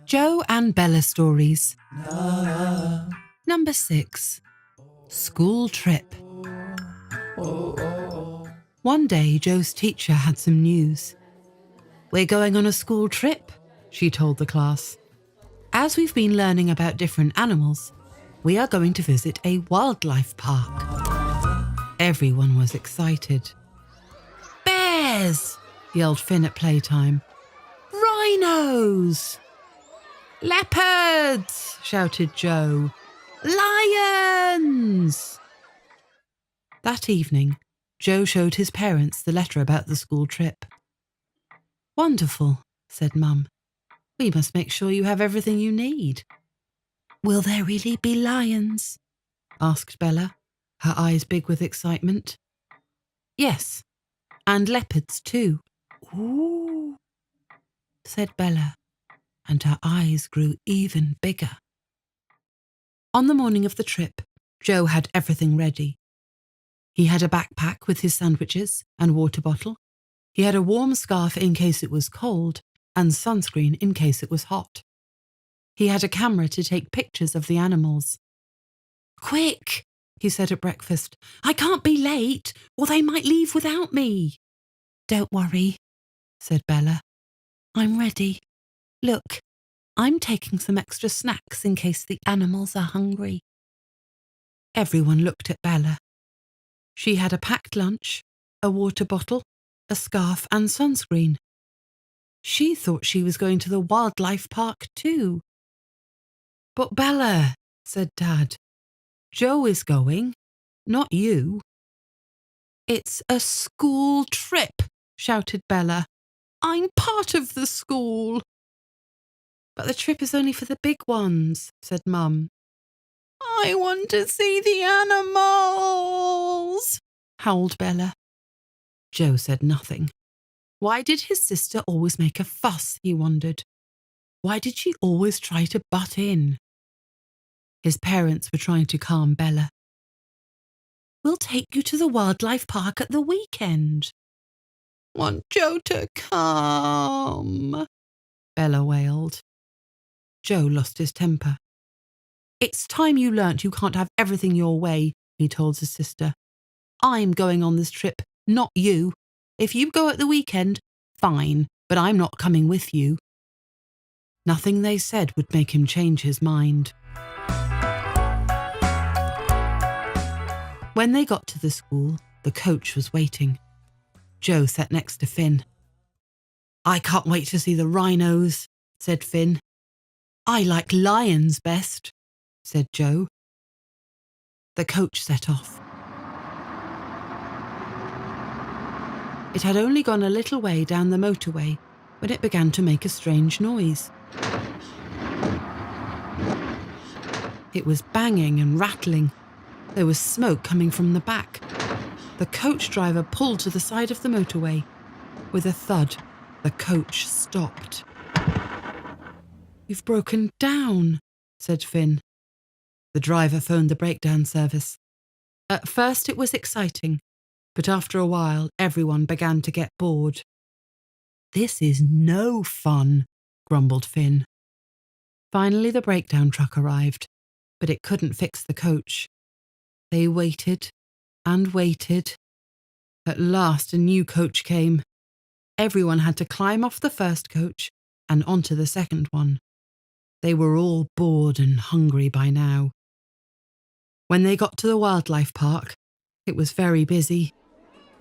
Joe and Bella Stories. Number 6. School Trip. One day, Joe's teacher had some news. "We're going on a school trip," she told the class. "As we've been learning about different animals, we are going to visit a wildlife park." Everyone was excited. "Bears!" yelled Finn at playtime. "Rhinos!" "Leopards!" shouted Joe. "Lions!" That evening, Joe showed his parents the letter about the school trip. "Wonderful," said Mum. "We must make sure you have everything you need." "Will there really be lions?" asked Bella, her eyes big with excitement. "Yes, and leopards too." "Ooh," said Bella, and her eyes grew even bigger. On the morning of the trip, Joe had everything ready. He had a backpack with his sandwiches and water bottle. He had a warm scarf in case it was cold and sunscreen in case it was hot. He had a camera to take pictures of the animals. "Quick," he said at breakfast. "I can't be late, or they might leave without me." "Don't worry," said Bella. "I'm ready. Look, I'm taking some extra snacks in case the animals are hungry." Everyone looked at Bella. She had a packed lunch, a water bottle, a scarf and sunscreen. She thought she was going to the wildlife park too. "But Bella," said Dad, "Joe is going, not you." "It's a school trip," shouted Bella. "I'm part of the school." "But the trip is only for the big ones," said Mum. "I want to see the animals," howled Bella. Joe said nothing. Why did his sister always make a fuss, he wondered. Why did she always try to butt in? His parents were trying to calm Bella. "We'll take you to the wildlife park at the weekend." "Want Joe to come," Bella wailed. Joe lost his temper. "It's time you learnt you can't have everything your way," he told his sister. "I'm going on this trip, not you. If you go at the weekend, fine, but I'm not coming with you." Nothing they said would make him change his mind. When they got to the school, the coach was waiting. Joe sat next to Finn. "I can't wait to see the rhinos," said Finn. "I like lions best," said Joe. The coach set off. It had only gone a little way down the motorway when it began to make a strange noise. It was banging and rattling. There was smoke coming from the back. The coach driver pulled to the side of the motorway. With a thud, the coach stopped. "You've broken down," said Finn. The driver phoned the breakdown service. At first it was exciting, but after a while everyone began to get bored. "This is no fun," grumbled Finn. Finally the breakdown truck arrived, but it couldn't fix the coach. They waited and waited. At last a new coach came. Everyone had to climb off the first coach and onto the second one. They were all bored and hungry by now. When they got to the wildlife park, it was very busy.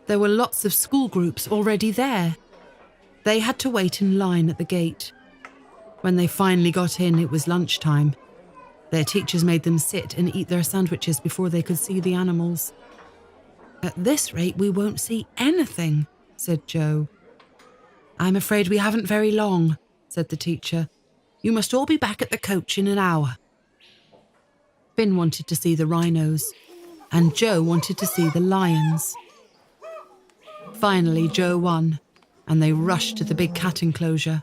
There were lots of school groups already there. They had to wait in line at the gate. When they finally got in, it was lunchtime. Their teachers made them sit and eat their sandwiches before they could see the animals. "At this rate, we won't see anything," said Joe. "I'm afraid we haven't very long," said the teacher. "You must all be back at the coach in an hour." Finn wanted to see the rhinos, and Joe wanted to see the lions. Finally, Joe won, and they rushed to the big cat enclosure.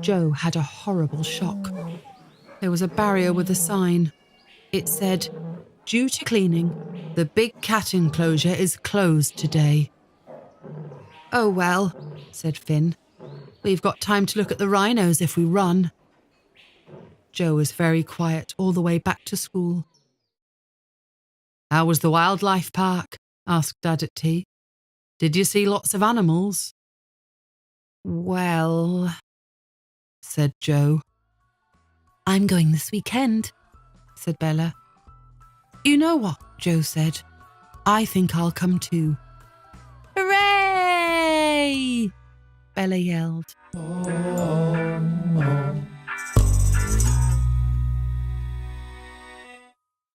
Joe had a horrible shock. There was a barrier with a sign. It said, "Due to cleaning, the big cat enclosure is closed today." Oh well, said Finn. We've got time to look at the rhinos if we run. Joe was very quiet all the way back to school. How was the wildlife park? Asked Dad at tea. Did you see lots of animals? Well, said Joe. I'm going this weekend, said Bella. You know what? Joe said. I think I'll come too. Hooray! Bella yelled.